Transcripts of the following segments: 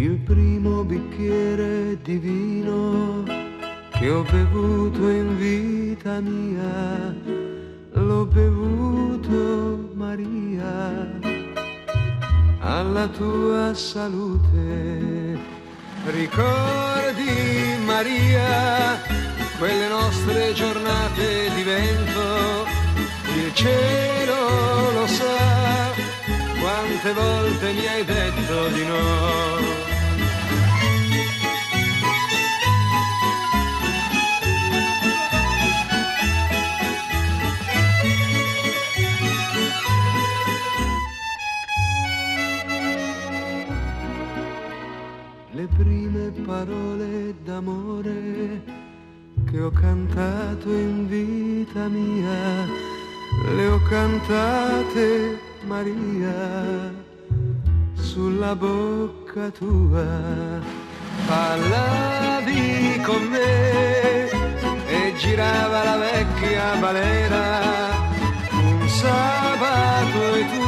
Il primo bicchiere di vino che ho bevuto in vita mia, l'ho bevuto, Maria, alla tua salute. Ricordi, Maria, quelle nostre giornate di vento, il cielo lo sa, quante volte mi hai detto di no. Le prime parole d'amore che ho cantato in vita mia, le ho cantate, Maria, sulla bocca tua. Parlavi con me e girava la vecchia balera, un sabato e tu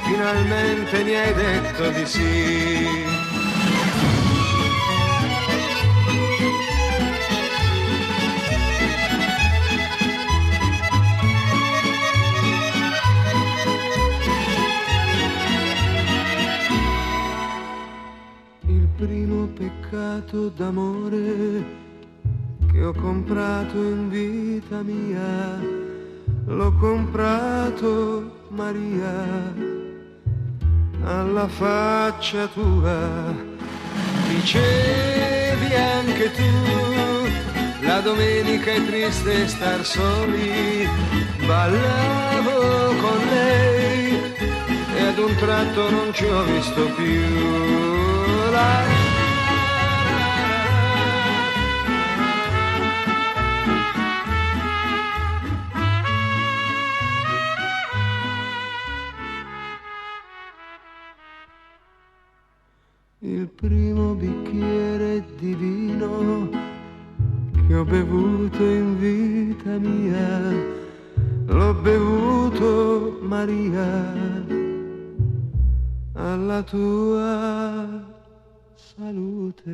finalmente mi hai detto di sì. Il primo peccato d'amore che ho comprato in vita mia, l'ho comprato, Maria, alla faccia tua. Dicevi anche tu, la domenica è triste star soli, ballavo con lei e ad un tratto non ci ho visto più. Il primo bicchiere di vino che ho bevuto in vita mia, l'ho bevuto, Maria, alla tua salute.